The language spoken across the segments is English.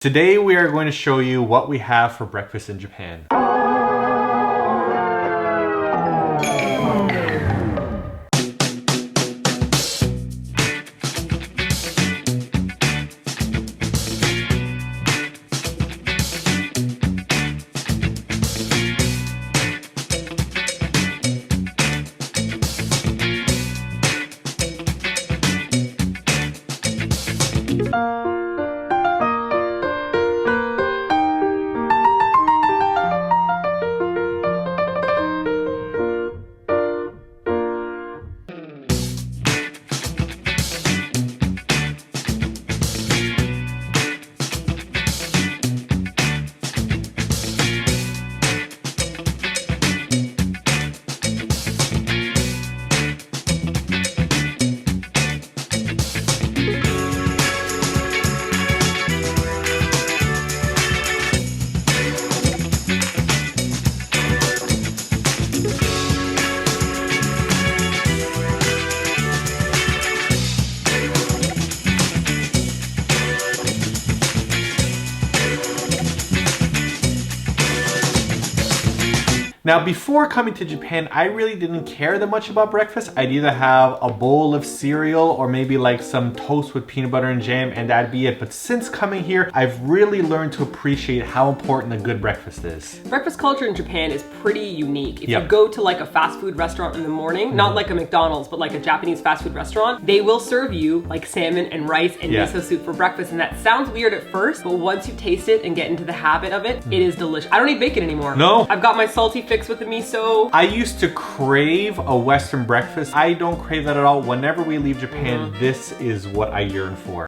Today we are going to show you what we have for breakfast in Japan. Now, before coming to Japan, I really didn't care that much about breakfast. I'd either have a bowl of cereal or maybe like some toast with peanut butter and jam, and that'd be it. But since coming here, I've really learned to appreciate how important a good breakfast is. Breakfast culture in Japan is pretty unique. If you go to like a fast food restaurant in the morning, not like a McDonald's, but like a Japanese fast food restaurant, they will serve you like salmon and rice and miso soup for breakfast. And that sounds weird at first, but once you taste it and get into the habit of it, it is delicious. I don't eat bacon anymore. No. I've got my salty fix with the miso. I used to crave a Western breakfast. I don't crave that at all. Whenever we leave Japan, this is what I yearn for.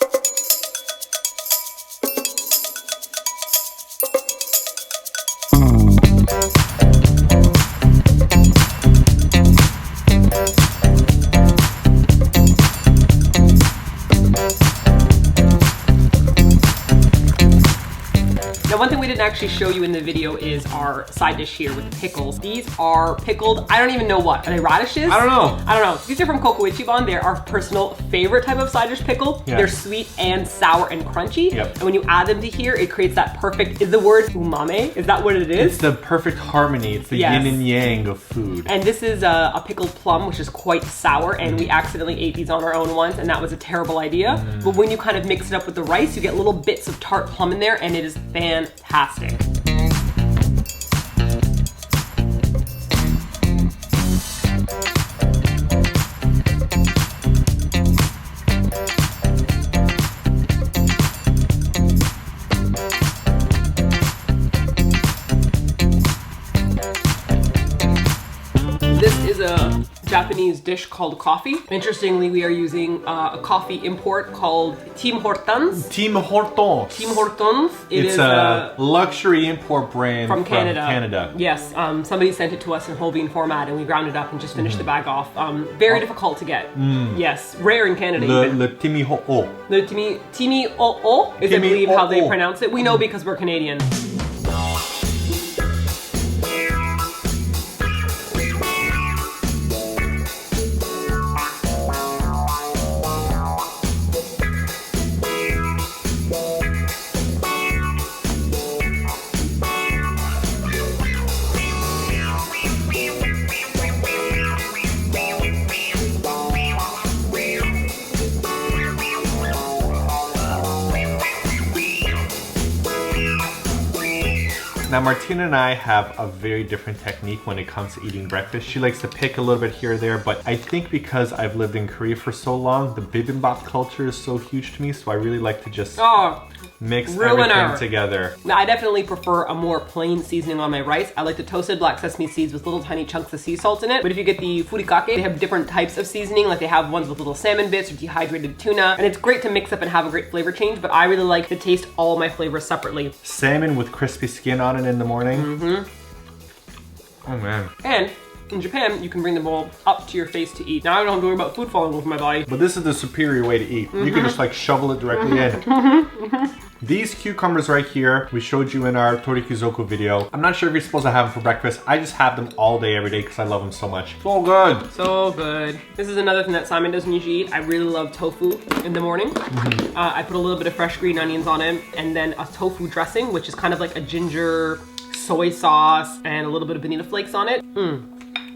Now, one thing we didn't actually show you in the video is our side dish here with the pickles. These are pickled, I don't even know what. Are they radishes? I don't know. I don't know. These are from Koko Ichiban. They're our personal favorite type of side dish pickle. They're sweet and sour and crunchy. And when you add them to here, it creates that perfect, is the word umame? Is that what it is? It's the perfect harmony. It's the yin and yang of food. And this is a pickled plum, which is quite sour, and we accidentally ate these on our own once, and that was a terrible idea. But when you kind of mix it up with the rice, you get little bits of tart plum in there, and it is fantastic. This is a Japanese dish called coffee. Interestingly, we are using a coffee import called Tim Hortons. Tim Hortons. Tim Hortons. It's a luxury import brand from Canada. Yes, somebody sent it to us in whole bean format, and we ground it up and just finished the bag off. Very difficult to get. Yes, rare in Canada. Le Timi Ho'o. The Timi O'o is, I believe, how they pronounce it. We know because we're Canadian. Now, Martina and I have a very different technique when it comes to eating breakfast. She likes to pick a little bit here or there, but I think because I've lived in Korea for so long, the bibimbap culture is so huge to me, so I really like to just mix everything together. Now, I definitely prefer a more plain seasoning on my rice. I like the toasted black sesame seeds with little tiny chunks of sea salt in it. But if you get the furikake, they have different types of seasoning. Like they have ones with little salmon bits or dehydrated tuna. And it's great to mix up and have a great flavor change, but I really like to taste all my flavors separately. Salmon with crispy skin on it in the morning. Oh man. And in Japan, you can bring the bowl up to your face to eat. Now I don't have to worry about food falling over my body. But this is the superior way to eat. You can just like shovel it directly in. These cucumbers right here, we showed you in our Torikizoku video. I'm not sure if you're supposed to have them for breakfast. I just have them all day, every day, because I love them so much. So good. So good. This is another thing that Simon doesn't usually eat. I really love tofu in the morning. I put a little bit of fresh green onions on it, and then a tofu dressing, which is kind of like a ginger soy sauce and a little bit of bonita flakes on it.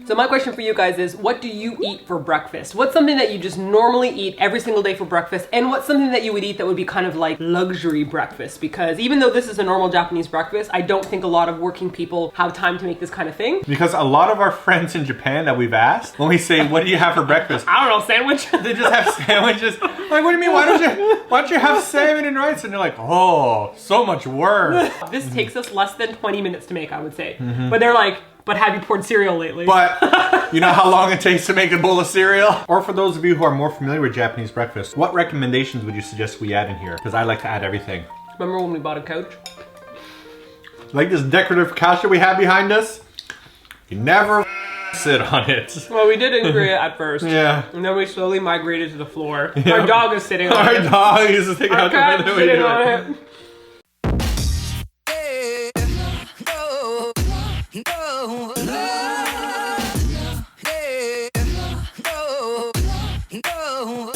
So my question for you guys is, what do you eat for breakfast? What's something that you just normally eat every single day for breakfast? And what's something that you would eat that would be kind of like luxury breakfast? Because even though this is a normal Japanese breakfast, I don't think a lot of working people have time to make this kind of thing. Because a lot of our friends in Japan that we've asked, when we say, what do you have for breakfast? I don't know, sandwich? They just have sandwiches. Like, what do you mean? Why don't you have salmon and rice? And they're like, oh, so much work. This takes us less than 20 minutes to make, I would say. But they're like, but have you poured cereal lately? But you know how long it takes to make a bowl of cereal? Or for those of you who are more familiar with Japanese breakfast, what recommendations would you suggest we add in here? Because I like to add everything. Remember when we bought a couch? Like this decorative couch that we have behind us? You never sit on it. Well, we did agree at first. Yeah. And then we slowly migrated to the floor. Yeah. Our dog is sitting on it. Our dog is sitting on it. Our cat's sitting on it. No.